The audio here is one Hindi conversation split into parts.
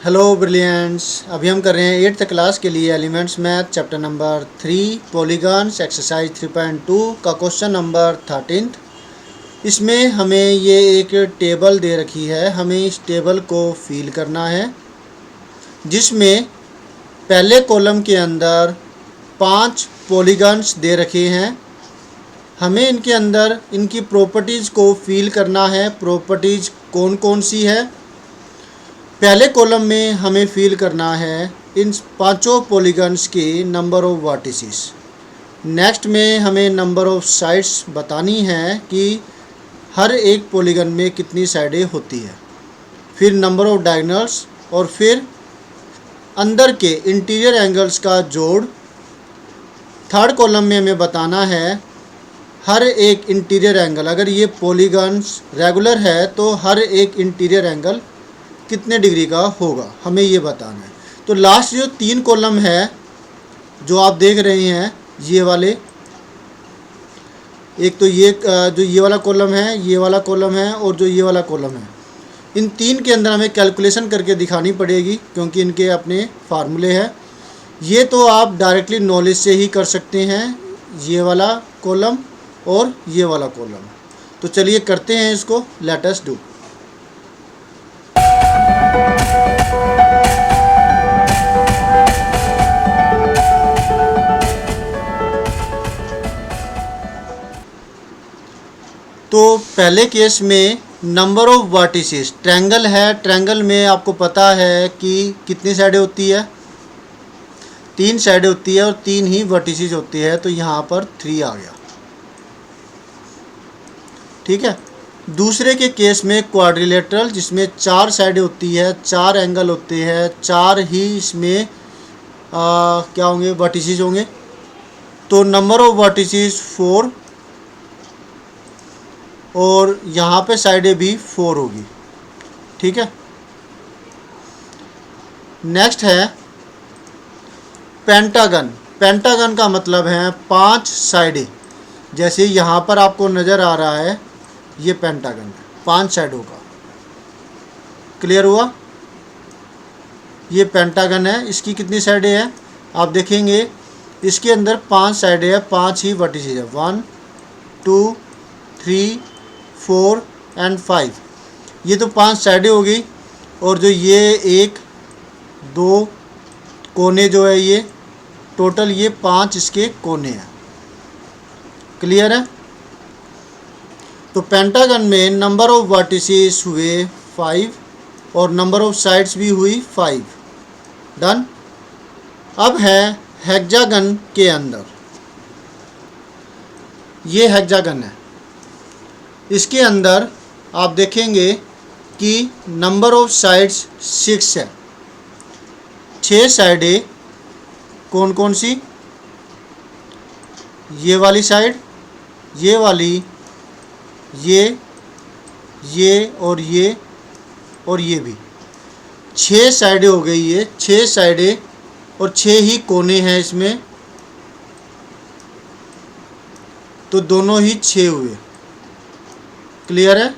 Hello brilliants. अभी हम कर रहे हैं 8th क्लास के लिए elements math chapter number 3 polygons exercise 3.2 का क्वेश्चन नंबर 13। इसमें हमें ये एक टेबल दे रखी है, हमें इस टेबल को फिल करना है जिसमें पहले कॉलम के अंदर 5 पॉलीगॉन्स दे रखे हैं। हमें इनके अंदर इनकी प्रॉपर्टीज़ को फिल करना है। प्रॉपर्टीज़ कौन कौन सी है? पहले कॉलम में हमें फिल करना है इन पांचों पॉलीगॉन्स के नंबर ऑफ वर्टिसेस। नेक्स्ट में हमें नंबर ऑफ साइड्स बतानी है कि हर एक पॉलीगॉन में कितनी साइडें होती है। फिर नंबर ऑफ डायगोनल्स और फिर अंदर के इंटीरियर एंगल्स का जोड़। थर्ड कॉलम में हमें बताना है हर एक इंटीरियर एंगल, अगर ये पॉलीगॉन्स रेगुलर है तो हर एक इंटीरियर एंगल कितने डिग्री का होगा, हमें ये बताना है। तो लास्ट जो 3 कॉलम है जो आप देख रहे हैं, ये वाले, एक तो ये जो ये वाला कॉलम है, ये वाला कॉलम है और जो ये वाला कॉलम है, इन 3 के अंदर हमें कैलकुलेशन करके दिखानी पड़ेगी क्योंकि इनके अपने फार्मूले हैं। ये तो आप डायरेक्टली नॉलेज से ही कर सकते हैं, ये वाला कॉलम और ये वाला कॉलम। तो चलिए करते हैं इसको, लेट अस डू। तो पहले केस में नंबर ऑफ वर्टिसेस, ट्रायंगल है, ट्रायंगल में आपको पता है कि कितनी साइडें होती है, 3 साइडें होती है और 3 ही वर्टिसेस होती है, तो यहाँ पर 3 आ गया। ठीक है। दूसरे के केस में क्वाड्रिलेटरल, जिसमें 4 साइडें होती है, 4 एंगल होते हैं, 4 ही इसमें क्या होंगे, वर्टिसेस होंगे। तो नंबर ऑफ वर्टिसेस 4 और यहाँ पे साइडें भी 4 होगी। ठीक है। नेक्स्ट है पेंटागन। पेंटागन का मतलब है 5 साइडें। जैसे यहाँ पर आपको नज़र आ रहा है, ये पेंटागन है, 5 साइडों का। क्लियर हुआ? ये पेंटागन है, इसकी कितनी साइडें हैं आप देखेंगे, इसके अंदर 5 साइडें हैं, 5 ही वर्टिसेस है, 1 2 3 4 एंड 5। ये तो 5 साइडें हो गई। और जो ये 1 2 कोने जो है, ये टोटल ये 5 इसके कोने हैं। क्लियर है? तो पेंटागन में नंबर ऑफ वर्टिसेस हुए 5 और नंबर ऑफ साइड्स भी हुई 5। डन। अब है हेक्सागन के अंदर, ये हेक्सागन है, इसके अंदर आप देखेंगे कि नंबर ऑफ साइड्स 6 है। 6 साइडें कौन कौन सी? ये वाली साइड, ये वाली, ये और ये भी। 6 साइडें हो गई ये, 6 साइडें और 6 ही कोने हैं इसमें, तो दोनों ही 6 हुए। क्लियर है?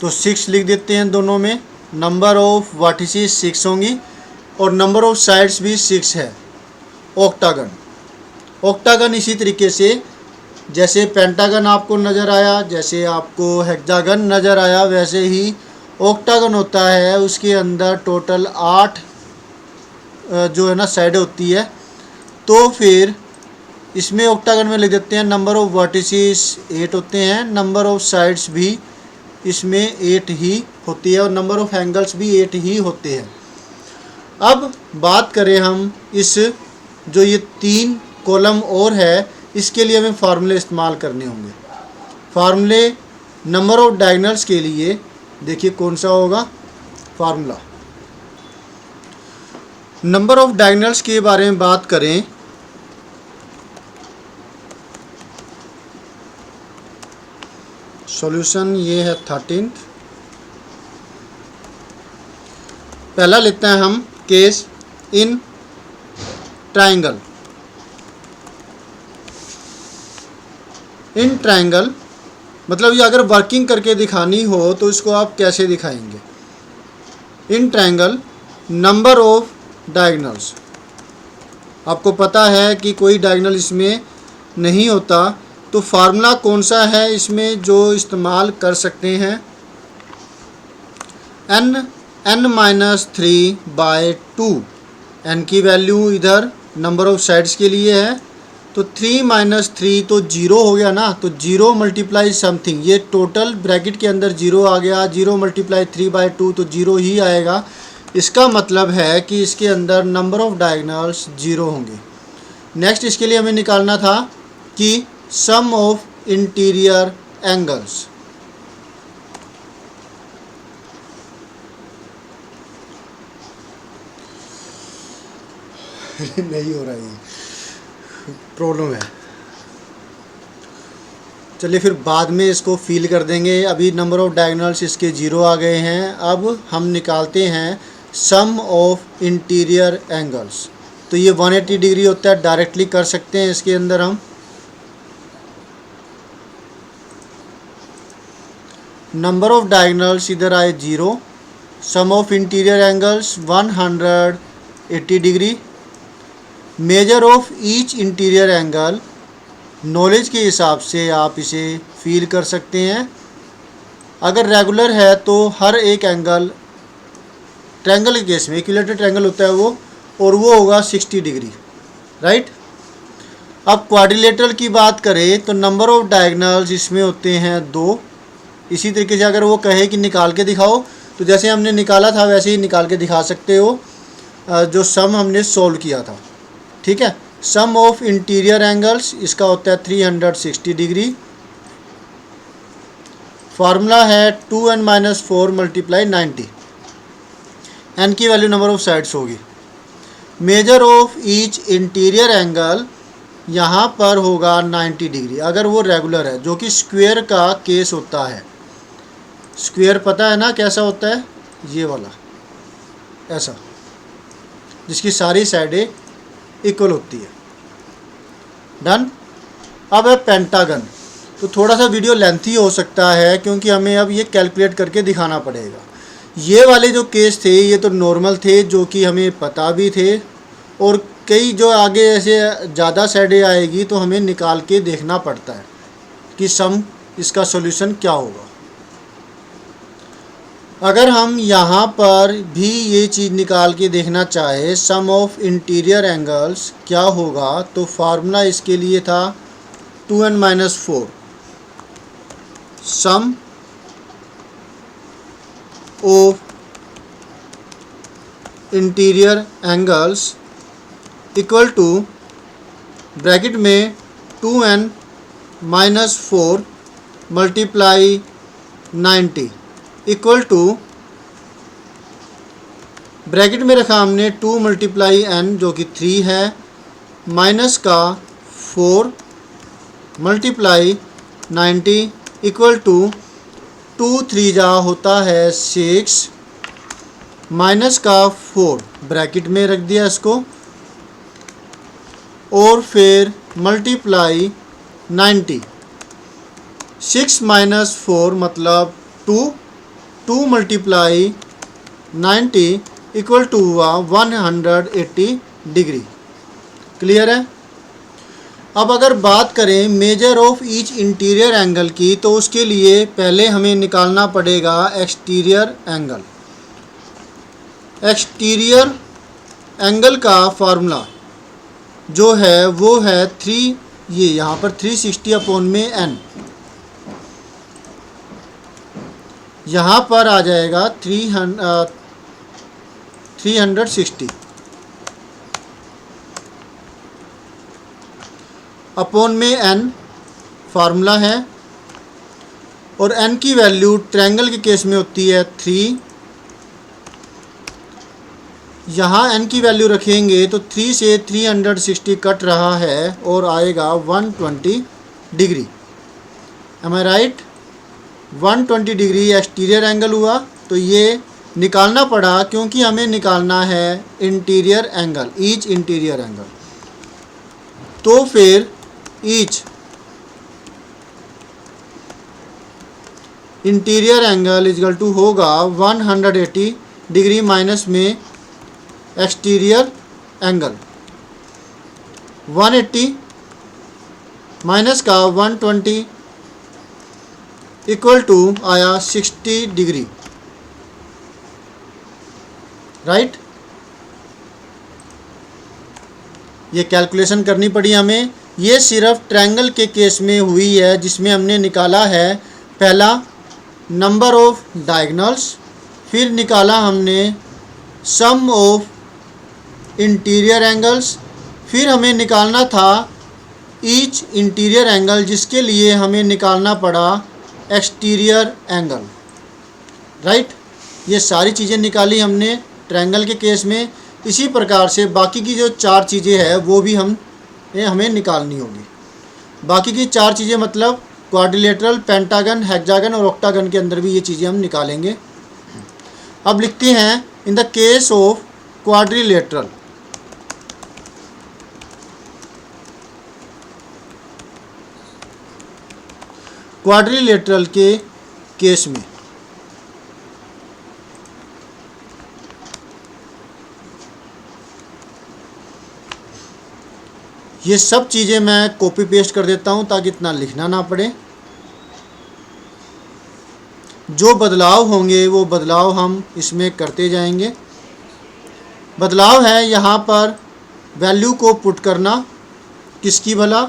तो 6 लिख देते हैं दोनों में। नंबर ऑफ वर्टिसेस 6 होंगी और नंबर ऑफ साइड्स भी 6 है। ऑक्टागन, ऑक्टागन इसी तरीके से जैसे पेंटागन आपको नज़र आया, जैसे आपको हेक्सागन नज़र आया, वैसे ही ऑक्टागन होता है। उसके अंदर टोटल 8 जो है ना साइडें होती है। तो फिर इसमें ऑक्टागन में लिख देते हैं नंबर ऑफ वर्टिसेस 8 होते हैं, नंबर ऑफ साइड्स भी इसमें 8 ही होती है और नंबर ऑफ एंगल्स भी 8 ही होते हैं। अब बात करें हम इस जो ये 3 कॉलम और है, इसके लिए हमें फार्मूले इस्तेमाल करने होंगे। फार्मूले नंबर ऑफ डायगोनल्स के लिए देखिए कौन सा होगा फार्मूला। नंबर ऑफ डायगोनल्स के बारे में बात करें, सॉल्यूशन ये है 13। पहला लेते हैं हम case in triangle. In triangle मतलब ये अगर वर्किंग करके दिखानी हो तो इसको आप कैसे दिखाएंगे? In triangle number of diagonals, आपको पता है कि कोई डायगोनल इसमें नहीं होता, तो फार्मूला कौन सा है इसमें जो इस्तेमाल कर सकते हैं? n-3/2, n की वैल्यू इधर नंबर ऑफ साइड्स के लिए है, तो 3 - 3 तो 0 हो गया ना, तो 0 × समथिंग, ये टोटल ब्रैकेट के अंदर 0 आ गया, 0 × 3/2 तो 0 ही आएगा। इसका मतलब है कि इसके अंदर नंबर ऑफ डायगोनल्स 0 होंगे। नेक्स्ट इसके लिए हमें निकालना था कि सम ऑफ इंटीरियर एंगल्स, नहीं हो रहा है, प्रॉब्लम है। चलिए फिर बाद में इसको फील कर देंगे। अभी नंबर ऑफ डायगोनल्स इसके 0 आ गए हैं। अब हम निकालते हैं सम ऑफ इंटीरियर एंगल्स, तो ये 180 डिग्री होता है, डायरेक्टली कर सकते हैं इसके अंदर हम। नंबर ऑफ डायगोनल्स इधर आए 0, sum of interior angles 180 degree, measure of each interior angle, knowledge के हिसाब से आप इसे फील कर सकते हैं। अगर रेगुलर है तो हर एक एंगल, ट्रायंगल के केस में इक्विलेटरल ट्रायंगल होता है वो, और वो होगा 60 डिग्री, राइट। अब क्वाड्रिलेटरल की बात करें तो नंबर ऑफ डायगोनल्स इसमें होते हैं 2। इसी तरीके से अगर वो कहे कि निकाल के दिखाओ, तो जैसे हमने निकाला था वैसे ही निकाल के दिखा सकते हो, जो सम हमने सोल्व किया था, ठीक है। सम ऑफ इंटीरियर एंगल्स इसका होता है 360 डिग्री। फार्मूला है 2n - 4 × 90, n की वैल्यू नंबर ऑफ साइड्स होगी। Major of each interior angle यहाँ पर होगा 90 डिग्री, अगर वो रेगुलर है, जो कि स्क्वायर का केस होता है। स्क्वायर पता है ना कैसा होता है? ये वाला, ऐसा, जिसकी सारी साइडें इक्वल होती है। डन। अब है पेंटागन, तो थोड़ा सा वीडियो लेंथी हो सकता है क्योंकि हमें अब ये कैलकुलेट करके दिखाना पड़ेगा। ये वाले जो केस थे ये तो नॉर्मल थे, जो कि हमें पता भी थे, और कई जो आगे ऐसे ज़्यादा साइडें आएगी तो हमें निकाल के देखना पड़ता है कि सम इसका सॉल्यूशन क्या होगा। अगर हम यहाँ पर भी ये चीज़ निकाल के देखना चाहे सम ऑफ इंटीरियर एंगल्स क्या होगा, तो फार्मूला इसके लिए था 2n - 4, sum of interior angles equal to bracket में 2n - 4 × 90 इक्वल टू, ब्रैकेट में रखा हमने 2 × n जो कि 3 है, माइनस का 4 × 90 इक्वल टू 2 3 जा होता है 6, माइनस का 4 ब्रैकेट में रख दिया इसको, और फिर मल्टीप्लाई 90, 6 - 4 मतलब 2, 2 × 90 इक्वल टू हुआ 180 डिग्री। क्लियर है। अब अगर बात करें major of each interior angle की, तो उसके लिए पहले हमें निकालना पड़ेगा एक्सटीरियर एंगल। एक्सटीरियर एंगल का फार्मूला जो है वो है 3, ये यहाँ पर 360/n, यहाँ पर आ जाएगा 360 अपॉन में n फार्मूला है, और n की वैल्यू ट्रायंगल के केस में होती है 3। यहाँ n की वैल्यू रखेंगे तो 3 से 360 कट रहा है और आएगा 120 degree. Am I right? 120 degree exterior angle हुआ, तो ये निकालना पड़ा क्योंकि हमें निकालना है interior angle, each interior angle. तो फिर each interior angle equal to होगा 180 डिग्री माइनस में एक्सटीरियर एंगल। 180 माइनस का 120 इक्वल टू आया 60 डिग्री, राइट। ये कैलकुलेशन करनी पड़ी हमें। ये सिर्फ ट्रायंगल के केस में हुई है, जिसमें हमने निकाला है पहला नंबर ऑफ डायगोनल्स, फिर निकाला हमने सम ऑफ इंटीरियर एंगल्स, फिर हमें निकालना था ईच इंटीरियर एंगल, जिसके लिए हमें निकालना पड़ा एक्सटीरियर एंगल, राइट। ये सारी चीज़ें निकाली हमने ट्रायंगल के केस में। इसी प्रकार से बाकी की जो 4 चीज़ें हैं वो भी हमें निकालनी होगी। बाकी की 4 चीज़ें मतलब क्वाड्रिलेटरल, पेंटागन, हेक्सागन और ऑक्टागन के अंदर भी ये चीज़ें हम निकालेंगे। अब लिखते हैं in the case of quadrilateral. Quadrilateral के केस में ये सब चीज़ें मैं कॉपी पेस्ट कर देता हूं ताकि इतना लिखना ना पड़े। जो बदलाव होंगे वो बदलाव हम इसमें करते जाएंगे। बदलाव है यहाँ पर वैल्यू को पुट करना, किसकी भला,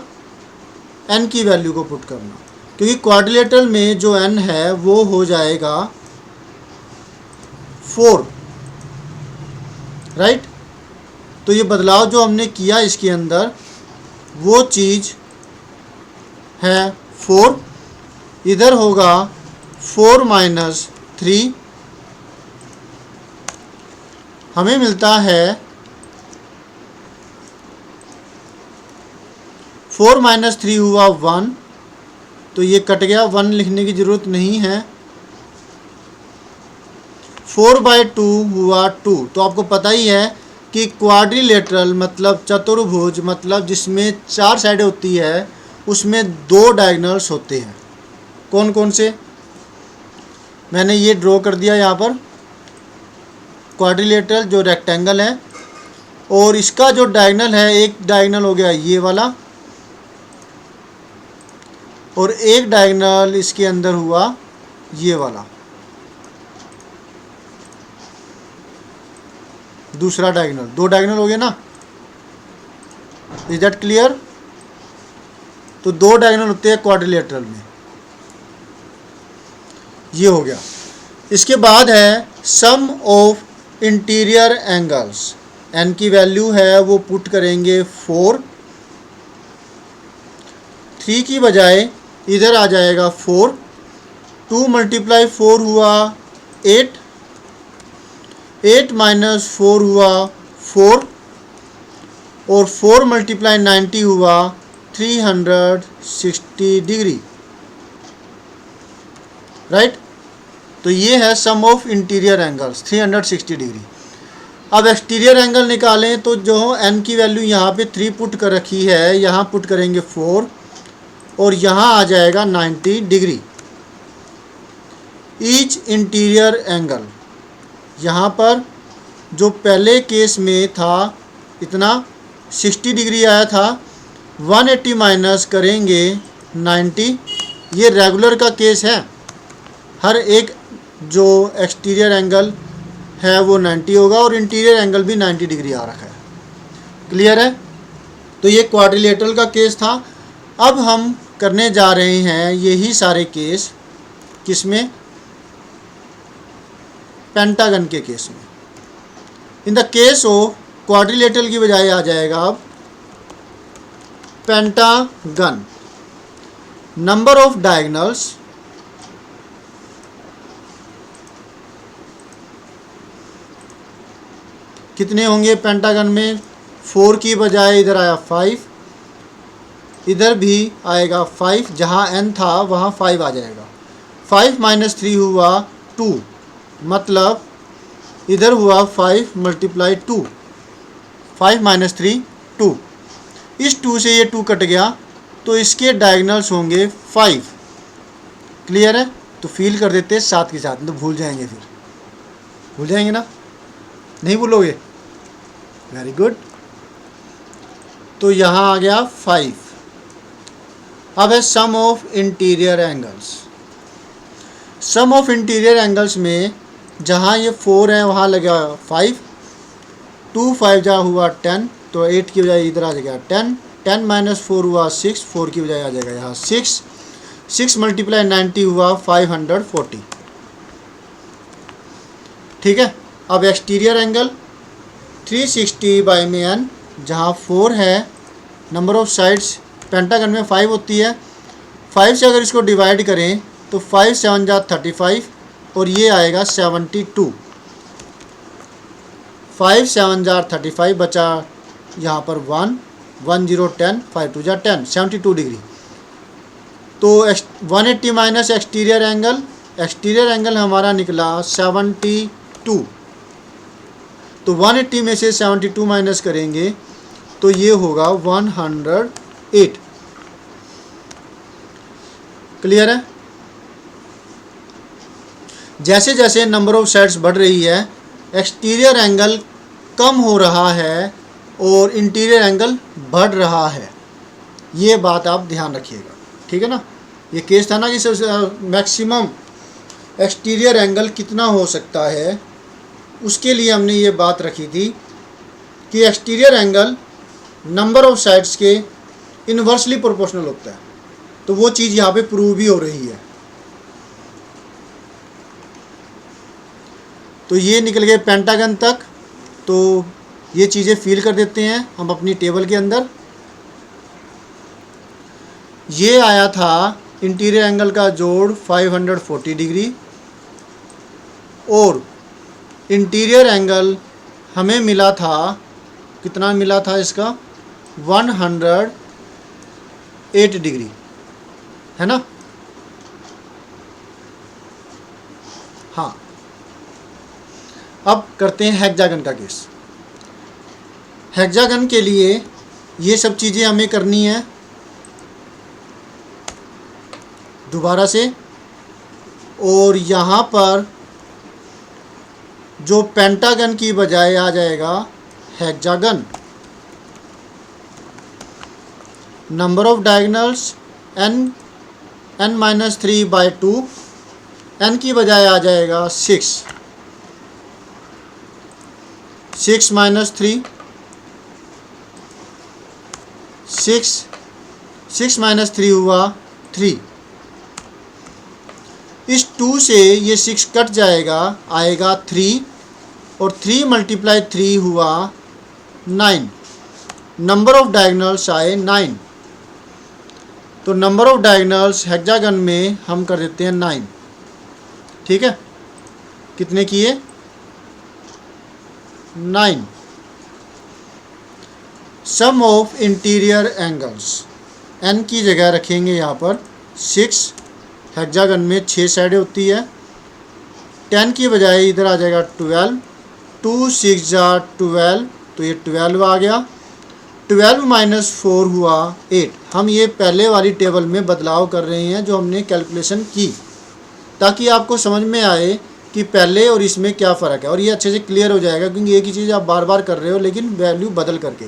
n की वैल्यू को पुट करना, क्योंकि क्वाड्रिलेटरल में जो n है वो हो जाएगा 4, राइट। तो ये बदलाव जो हमने किया इसके अंदर वो चीज़ है 4, इधर होगा 4 माइनस 3, हमें मिलता है 4 माइनस 3 हुआ 1, तो ये कट गया, 1 लिखने की ज़रूरत नहीं है। 4/2 हुआ 2। तो आपको पता ही है कि क्वाड्रिलेटरल मतलब चतुर्भुज, मतलब जिसमें 4 साइडें होती है, उसमें 2 डायगोनल्स होते हैं। कौन कौन से, मैंने ये ड्रॉ कर दिया यहाँ पर। क्वाड्रिलेटरल जो रेक्टेंगल है और इसका जो डायगोनल है, एक डायगोनल हो गया ये वाला और एक डायगोनल इसके अंदर हुआ ये वाला, दूसरा डायगोनल। 2 डायगोनल हो गए ना, इज दैट क्लियर। तो 2 डायगोनल होते हैं क्वाड्रिलेटरल में, ये हो गया। इसके बाद है sum of interior angles. n की वैल्यू है वो पुट करेंगे 4, 3 की बजाय इधर आ जाएगा 4, 2 मल्टीप्लाई 4 हुआ 8, 8 माइनस 4 हुआ 4 और 4 मल्टीप्लाई 90 हुआ 360 डिग्री, राइट। तो ये है sum of interior angles 360 degree. अब एक्सटीरियर एंगल निकालें तो जो n की वैल्यू यहाँ पे 3 पुट कर रखी है, यहाँ पुट करेंगे 4 और यहाँ आ जाएगा 90 डिग्री। ईच इंटीरियर एंगल, यहाँ पर जो पहले केस में था इतना 60 डिग्री आया था, 180 माइनस करेंगे 90, ये रेगुलर का केस है। हर एक जो एक्सटीरियर एंगल है वो 90 होगा और इंटीरियर एंगल भी 90 डिग्री आ रखा है, क्लियर है। तो ये क्वाड्रिलेटरल का केस था। अब हम करने जा रहे हैं यही सारे केस किसमें, पेंटागन के केस में। In the case of quadrilateral की बजाय आ जाएगा अब पेंटागन। नंबर ऑफ डायगोनल्स, कितने होंगे पेंटागन में, 4 की बजाय इधर आया 5, इधर भी आएगा 5, जहाँ n था वहाँ 5 आ जाएगा। 5 माइनस 3 हुआ 2, मतलब इधर हुआ 5 मल्टीप्लाई 2, 5 माइनस 3 2। इस 2 से ये 2 कट गया तो इसके डायगोनल्स होंगे 5, क्लियर है। तो फील कर देते हैं साथ के साथ, तो भूल जाएंगे, फिर भूल जाएंगे ना, नहीं भूलोगे? Very good. तो यहाँ आ गया 5। अब है sum of interior angles. Sum of interior angles में जहाँ ये 4 है वहाँ लगा 5, 2 5 जा हुआ 10, तो 8 की बजाय इधर आ जाएगा 10, 10 माइनस 4 हुआ 6, 4 की बजाय आ जाएगा यहाँ 6, 6 मल्टीप्लाई 90 हुआ 540। ठीक है। अब एक्सटीरियर एंगल 360 बाई में n, जहाँ 4 है, नंबर ऑफ साइड्स पेंटागन में 5 होती है, 5 से अगर इसको डिवाइड करें तो 5 7 जा 35 और ये आएगा 72। 5 7 जा 35 बचा यहाँ पर 1, 1 0 10, 5 2 जा 10, 72 डिग्री। तो 180 माइनस एक्सटीरियर एंगल हमारा निकला 72। तो 180 में से 72 माइनस करेंगे तो ये होगा 108। क्लियर है? जैसे जैसे नंबर ऑफ साइड्स बढ़ रही है, एक्सटीरियर एंगल कम हो रहा है और इंटीरियर एंगल बढ़ रहा है। ये बात आप ध्यान रखिएगा, ठीक है ना। ये केस था ना कि मैक्सिमम एक्सटीरियर एंगल कितना हो सकता है, उसके लिए हमने ये बात रखी थी कि exterior angle number of sides के इन्वर्सली प्रोपोर्शनल होता है। तो वो चीज़ यहाँ पे प्रूव भी हो रही है। तो ये निकल गए पेंटागन तक। तो ये चीज़ें फिल कर देते हैं हम अपनी टेबल के अंदर। ये आया था इंटीरियर एंगल का जोड़ 540 डिग्री और इंटीरियर एंगल हमें मिला था, कितना मिला था इसका, 108 डिग्री, है ना। हाँ, अब करते हैं हेक्सागन का केस। हेक्सागन के लिए ये सब चीज़ें हमें करनी है दोबारा से। और यहाँ पर जो पेंटागन की बजाय आ जाएगा hexagon. Number of diagonals n minus 3 by 2, n की बजाय आ जाएगा 6, 6 माइनस 3, 6 माइनस 3 हुआ 3। इस 2 से ये 6 कट जाएगा, आएगा 3 और 3 मल्टीप्लाई 3 हुआ 9। नंबर ऑफ डायगोनल्स आए 9। तो नंबर ऑफ डायगोनल्स हेक्सागन में हम कर देते हैं 9। ठीक है, कितने किए? 9। सम ऑफ इंटीरियर एंगल्स, n की जगह रखेंगे यहाँ पर 6। हेक्सागन में 6 साइडें होती है। 10 की बजाय इधर आ जाएगा 12, 2 6 जा 12, तो ये 12 आ गया। 12 माइनस 4 हुआ 8। हम ये पहले वाली टेबल में बदलाव कर रहे हैं जो हमने कैलकुलेशन की, ताकि आपको समझ में आए कि पहले और इसमें क्या फ़र्क है, और ये अच्छे से क्लियर हो जाएगा, क्योंकि एक ही चीज़ आप बार बार कर रहे हो लेकिन वैल्यू बदल करके।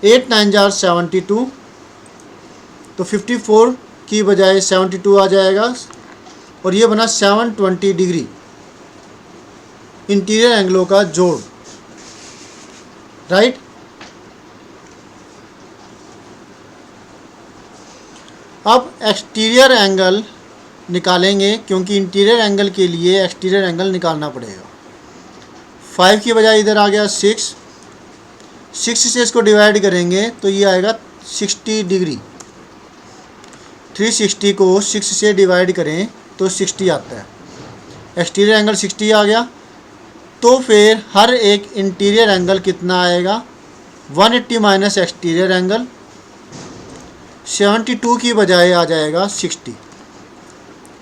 8 9 जार 72, तो 54 की बजाय 72 आ जाएगा और ये बना 720 डिग्री इंटीरियर एंगलों का जोड़, राइट। अब एक्सटीरियर एंगल निकालेंगे, क्योंकि इंटीरियर एंगल के लिए एक्सटीरियर एंगल निकालना पड़ेगा। 5 की बजाय इधर आ गया 6, 6 से इसको डिवाइड करेंगे तो ये आएगा 60 डिग्री। 360 को 6 से डिवाइड करें तो 60 आता है। एक्सटीरियर एंगल 60 आ गया। तो फिर हर एक इंटीरियर एंगल कितना आएगा? 180 माइनस एक्सटीरियर एंगल, 72 की बजाय आ जाएगा 60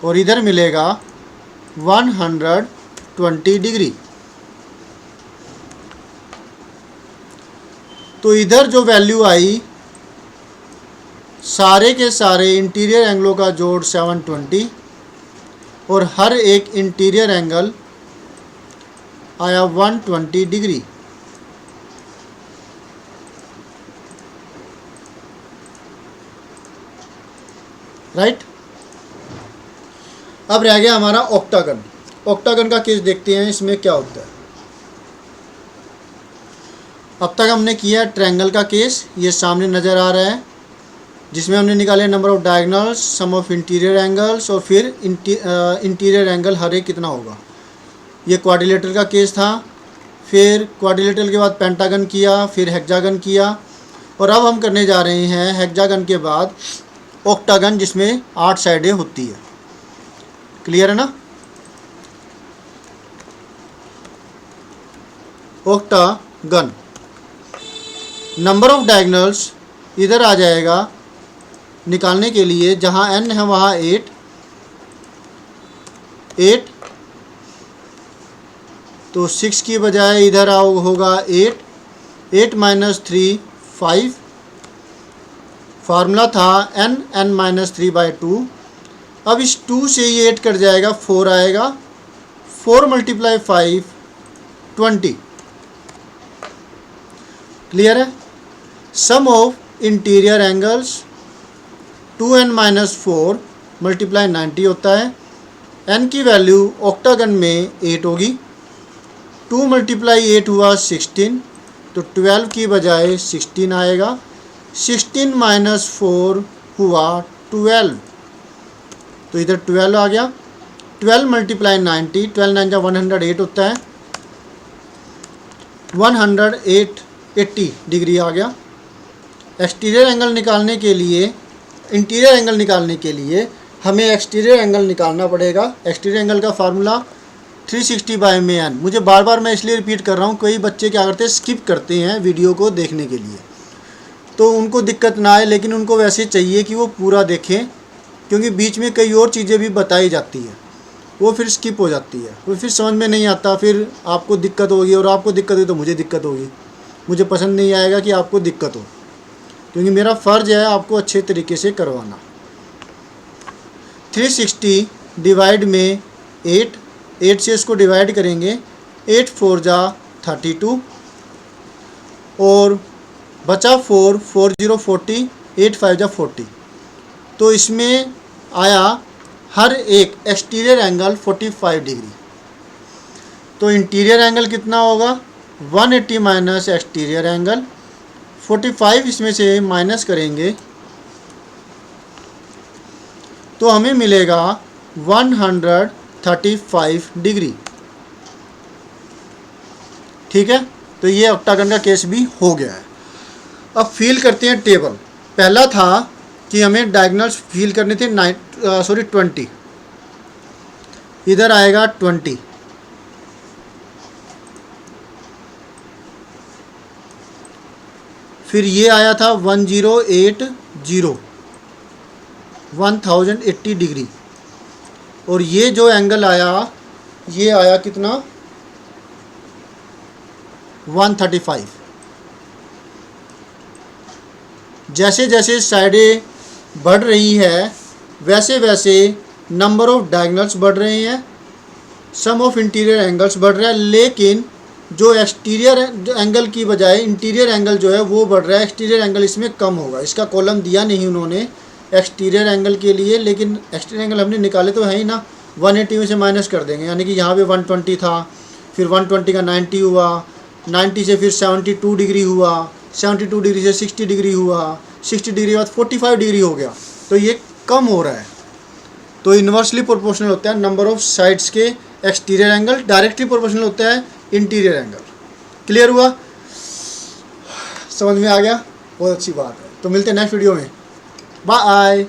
और इधर मिलेगा 120 डिग्री। तो इधर जो वैल्यू आई सारे के सारे इंटीरियर एंगलों का जोड़ 720 और हर एक इंटीरियर एंगल आया 120 डिग्री। राइट। अब रह गया हमारा ऑक्टागन। ऑक्टागन का केस देखते हैं, इसमें क्या होता है। अब तक हमने किया ट्रायंगल का केस, ये सामने नज़र आ रहा है, जिसमें हमने निकाले number of diagonals, sum of interior angles और फिर इंटीरियर एंगल हर एक कितना होगा। ये क्वाड्रिलेटरल का केस था। फिर क्वाड्रिलेटरल के बाद पेंटागन किया, फिर हेक्सागन किया, और अब हम करने जा रहे हैं हेक्सागन के बाद ऑक्टागन, जिसमें 8 साइडें होती है। क्लियर है ना। ऑक्टागन, नंबर ऑफ डायगोनल्स इधर आ जाएगा निकालने के लिए, जहाँ n है वहाँ 8 तो 6 की बजाय इधर होगा 8 माइनस 3 5। फार्मूला था n माइनस 3/2। अब इस 2 से ये 8 कट जाएगा, 4 आएगा। 4 × 5 20। क्लियर है। Sum of interior angles 2n minus 4 × 90 होता है। n की वैल्यू ऑक्टागन में 8 होगी। 2 × 8 हुआ 16, तो 12 की बजाय 16 आएगा। 16 माइनस 4 हुआ 12, तो इधर 12 आ गया। 12 × 90, 12 9 जा 108 होता है। 180 डिग्री आ गया। एक्सटीरियर एंगल निकालने के लिए, इंटीरियर एंगल निकालने के लिए हमें एक्सटीरियर एंगल निकालना पड़ेगा। एक्सटीरियर एंगल का फार्मूला 360/n। मुझे बार बार मैं इसलिए रिपीट कर रहा हूँ, कई बच्चे क्या करते हैं, स्किप करते हैं वीडियो को देखने के लिए, तो उनको दिक्कत ना आए, लेकिन उनको वैसे चाहिए कि वो पूरा देखें, क्योंकि बीच में कई और चीज़ें भी बताई जाती हैं, वो फिर स्किप हो जाती है, वो फिर समझ में नहीं आता, फिर आपको दिक्कत होगी, और आपको दिक्कत हुई तो मुझे दिक्कत होगी। मुझे पसंद नहीं आएगा कि आपको दिक्कत हो, क्योंकि मेरा फ़र्ज़ है आपको अच्छे तरीके से करवाना। 360 डिवाइड में 8 से इसको डिवाइड करेंगे, 8 4 जा 32 और बचा 4 4 0 40, 8 5 जा 40। तो इसमें आया हर एक एक्सटीरियर एंगल 45 डिग्री। तो इंटीरियर एंगल कितना होगा, 180 माइनस एक्सटीरियर एंगल 45, इसमें से माइनस करेंगे तो हमें मिलेगा 135 डिग्री। ठीक है, तो ये ऑक्टागन का केस भी हो गया है। अब फील करते हैं टेबल। पहला था कि हमें डायगोनल्स फील करने थे 20, इधर आएगा 20, फिर ये आया था 1080 डिग्री, और ये जो एंगल आया ये आया कितना, 135। जैसे जैसे साइडें बढ़ रही है वैसे वैसे नंबर ऑफ डायगोनल्स बढ़ रहे हैं, सम ऑफ इंटीरियर एंगल्स बढ़ रहा है, लेकिन जो एक्सटीरियर एंगल की बजाय इंटीरियर एंगल जो है वो बढ़ रहा है। एक्सटीरियर एंगल इसमें कम होगा। इसका कॉलम दिया नहीं उन्होंने एक्सटीरियर एंगल के लिए, लेकिन एक्सटीरियर एंगल हमने निकाले तो है ही ना, 180 में से माइनस कर देंगे, यानी कि यहाँ पे 120 था, फिर 120 का 90 हुआ, 90 से फिर 72 डिग्री हुआ, 72 डिग्री से 60 डिग्री हुआ, 60 डिग्री बाद 45 डिग्री हो गया, तो ये कम हो रहा है। तो इन्वर्सली प्रोपोर्शनल होता है नंबर ऑफ साइड्स के एक्सटीरियर एंगल, डायरेक्टली प्रोपोर्शनल होता है इंटीरियर एंगल। क्लियर हुआ, समझ में आ गया, बहुत अच्छी बात है। तो मिलते हैं नेक्स्ट वीडियो में, बाय।